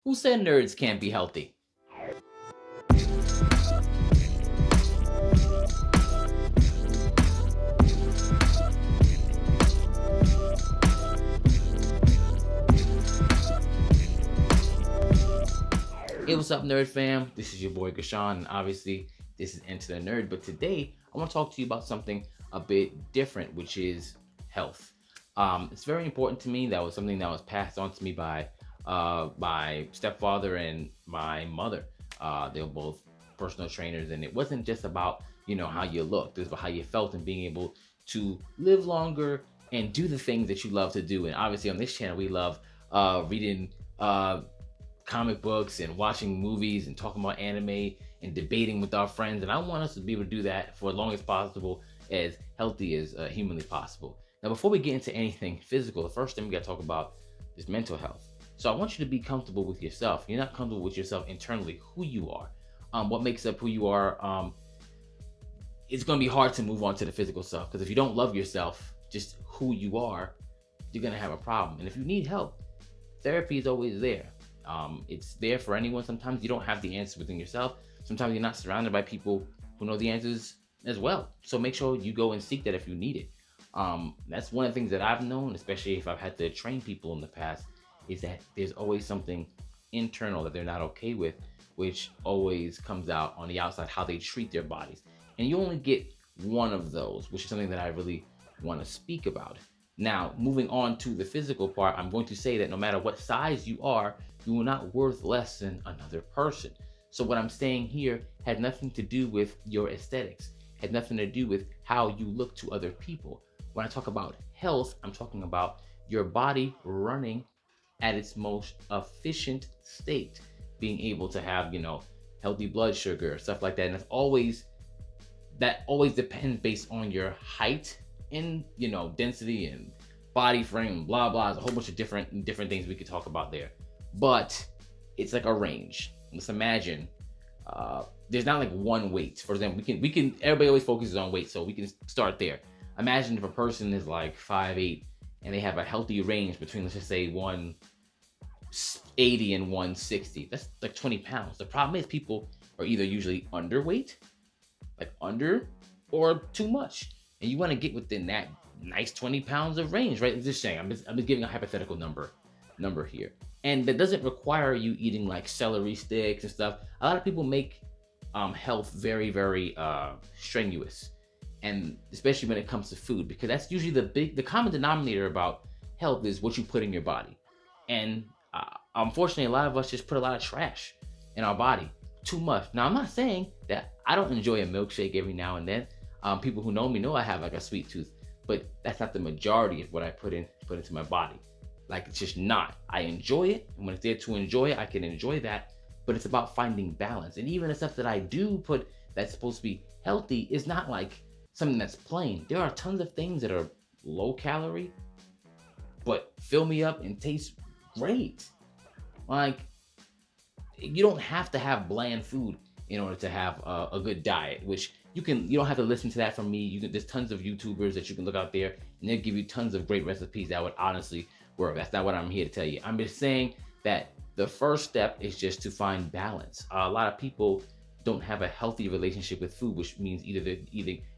Who said nerds can't be healthy? Hey, what's up, nerd fam? This is your boy Gashan, and obviously, this is Enter the Nerd. But today, I want to talk to you about something a bit different, which is health. It's very important to me. That was something that was passed on to me by my stepfather and my mother. They were both personal trainers, and it wasn't just about how you looked. It was about how you felt and being able to live longer and do the things that you love to do. And obviously, on this channel, we love reading comic books and watching movies and talking about anime and debating with our friends. And I want us to be able to do that for as long as possible, as healthy as humanly possible. Now, before we get into anything physical, the first thing we got to talk about is mental health. So I want you to be comfortable with yourself. You're not comfortable with yourself internally, who you are, what makes up who you are. It's going to be hard to move on to the physical stuff, because if you don't love yourself, just who you are, you're going to have a problem. And if you need help, therapy is always there. It's there for anyone. Sometimes you don't have the answers within yourself. Sometimes you're not surrounded by people who know the answers as well. So make sure you go and seek that if you need it. That's one of the things that I've known, especially if I've had to train people in the past, is that there's always something internal that they're not okay with, which always comes out on the outside, how they treat their bodies. And you only get one of those, which is something that I really want to speak about. Now, moving on to the physical part, I'm going to say that no matter what size you are, you are not worth less than another person. So what I'm saying here had nothing to do with your aesthetics, had nothing to do with how you look to other people. When I talk about health, I'm talking about your body running at its most efficient state, being able to have, healthy blood sugar, stuff like that. And that always depends based on your height and, density and body frame, blah, blah. There's a whole bunch of different things we could talk about there. But it's like a range. Let's imagine there's not like one weight. For example, we can everybody always focuses on weight, so we can start there. Imagine if a person is like 5'8" and they have a healthy range between, let's just say, 180 and 160. That's like 20 pounds. The problem is people are either usually underweight, like under, or too much. And you want to get within that nice 20 pounds of range, right? I'm just saying, I'm just giving a hypothetical number here. And that doesn't require you eating like celery sticks and stuff. A lot of people make health very, very strenuous, and especially when it comes to food, because that's usually the common denominator about health is what you put in your body. And unfortunately, a lot of us just put a lot of trash in our body, too much. Now, I'm not saying that I don't enjoy a milkshake every now and then. People who know me know I have like a sweet tooth, but that's not the majority of what I put into my body. Like, it's just not. I enjoy it, and when it's there to enjoy it, I can enjoy that. But it's about finding balance. And even the stuff that I do put that's supposed to be healthy is not like something that's plain. There are tons of things that are low calorie, but fill me up and taste great. Like, you don't have to have bland food in order to have a good diet, which you don't have to listen to that from me. There's tons of YouTubers that you can look out there, and they'll give you tons of great recipes that would honestly work. That's not what I'm here to tell you. I'm just saying that the first step is just to find balance. A lot of people don't have a healthy relationship with food, which means either they're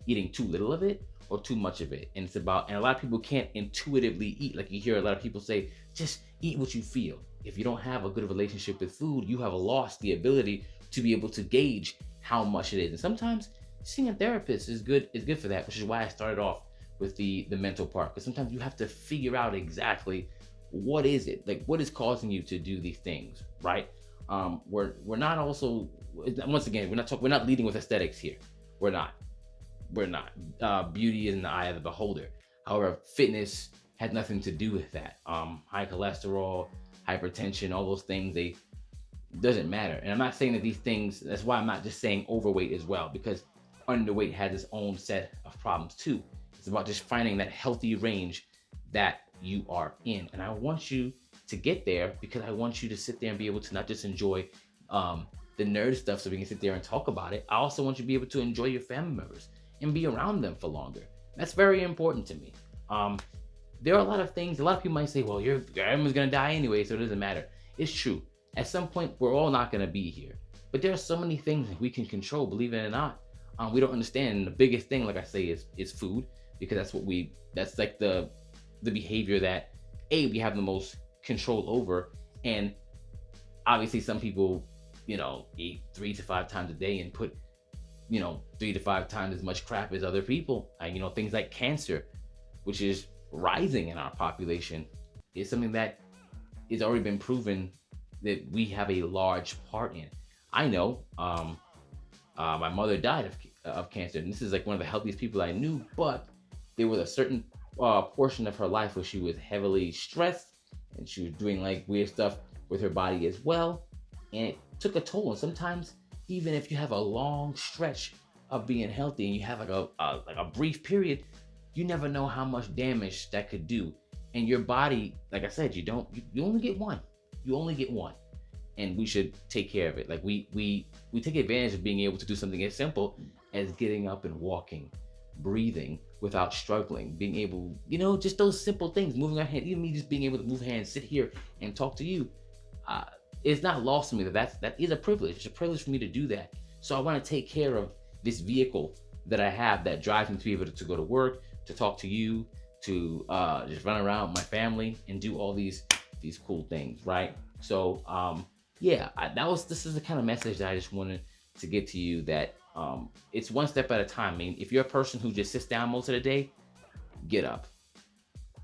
eating too little of it or too much of it. And a lot of people can't intuitively eat. Like, you hear a lot of people say, just eat what you feel. If you don't have a good relationship with food, you have lost the ability to be able to gauge how much it is. And sometimes seeing a therapist is good for that, which is why I started off with the mental part, because sometimes you have to figure out exactly what is it, like what is causing you to do these things, right? We're not also, once again, we're not leading with aesthetics here. We're not. Beauty is in the eye of the beholder. However, fitness has nothing to do with that. High cholesterol, hypertension, all those things, they doesn't matter. And I'm not saying that these things, that's why I'm not just saying overweight as well, because underweight has its own set of problems too. It's about just finding that healthy range that you are in. And I want you to get there, because I want you to sit there and be able to not just enjoy the nerd stuff so we can sit there and talk about it. I also want you to be able to enjoy your family members and be around them for longer. That's very important to me. There are a lot of things, a lot of people might say, well, everyone's gonna die anyway, so it doesn't matter. It's true. At some point, we're all not going to be here. But there are so many things that we can control, believe it or not. We don't understand. And the biggest thing, like I say, is food, because that's like the behavior that we have the most control over. And obviously some people, eat 3 to 5 times a day and put, 3 to 5 times as much crap as other people. Things like cancer, which is rising in our population, is something that has already been proven that we have a large part in. I know my mother died of cancer, and this is like one of the healthiest people I knew, but there was a certain portion of her life where she was heavily stressed and she was doing like weird stuff with her body as well, and it took a toll. And sometimes, even if you have a long stretch of being healthy and you have like a brief period, you never know how much damage that could do. And your body, like I said, you only get one. You only get one. And we should take care of it. Like we take advantage of being able to do something as simple as getting up and walking, breathing without struggling, being able, just those simple things, moving our hand, even me just being able to move hands, sit here and talk to you. It's not lost to me that is a privilege. It's a privilege for me to do that. So I want to take care of this vehicle that I have that drives me to be able to go to work, to talk to you, to just run around with my family and do all these cool things, right? So this is the kind of message that I just wanted to get to you, that it's one step at a time. I mean, if you're a person who just sits down most of the day, get up,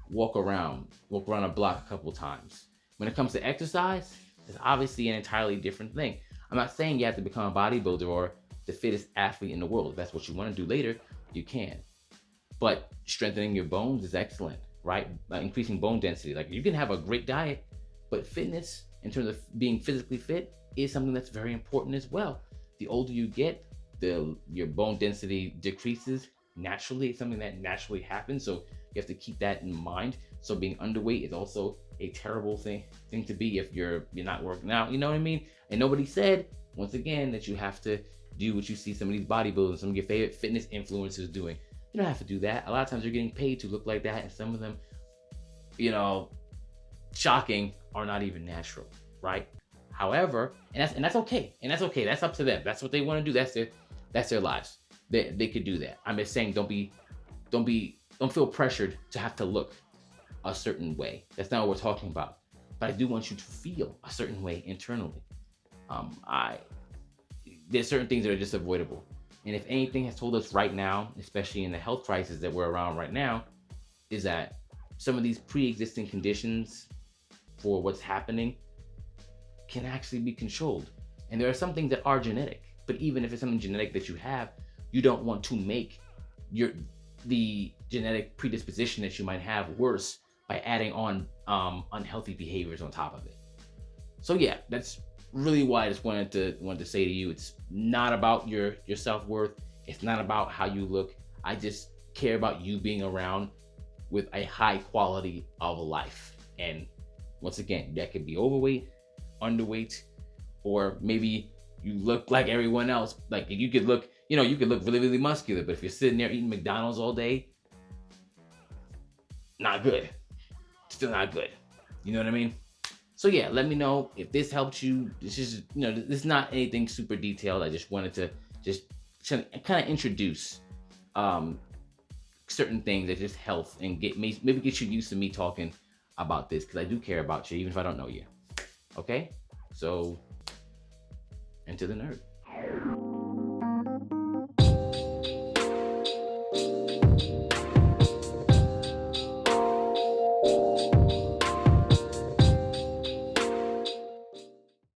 walk around a block a couple times. When it comes to exercise, it's obviously an entirely different thing. I'm not saying you have to become a bodybuilder or the fittest athlete in the world. If that's what you want to do later, you can. But strengthening your bones is excellent, right? Increasing bone density. Like, you can have a great diet, but fitness, in terms of being physically fit, is something that's very important as well. The older you get, your bone density decreases naturally. It's something that naturally happens, so you have to keep that in mind. So being underweight is also a terrible thing to be if you're not working out. You know what I mean? And nobody said, once again, that you have to do what you see some of these bodybuilders, some of your favorite fitness influencers doing. You don't have to do that. A lot of times you're getting paid to look like that, and some of them, shocking, are not even natural, right? However, and that's okay. And that's okay. That's up to them. That's what they want to do. That's their lives. They could do that. I'm just saying, don't feel pressured to have to look a certain way. That's not what we're talking about. But I do want you to feel a certain way internally. There's certain things that are just avoidable. And if anything has told us right now, especially in the health crisis that we're around right now, is that some of these pre-existing conditions for what's happening can actually be controlled. And there are some things that are genetic, but even if it's something genetic that you have, you don't want to make the genetic predisposition that you might have worse by adding on unhealthy behaviors on top of it. So yeah, that's really why I just wanted to say to you, it's not about your self-worth. It's not about how you look. I just care about you being around with a high quality of life. And once again, that could be overweight, underweight, or maybe you look like everyone else. Like, you could look really, really muscular, but if you're sitting there eating McDonald's all day, not good. Still not good. You know what I mean? So yeah, let me know if this helped you. This is, this is not anything super detailed. I just wanted to just kind of introduce certain things that just health, and maybe get you used to me talking about this, because I do care about you, even if I don't know you. Okay? So, into the nerd.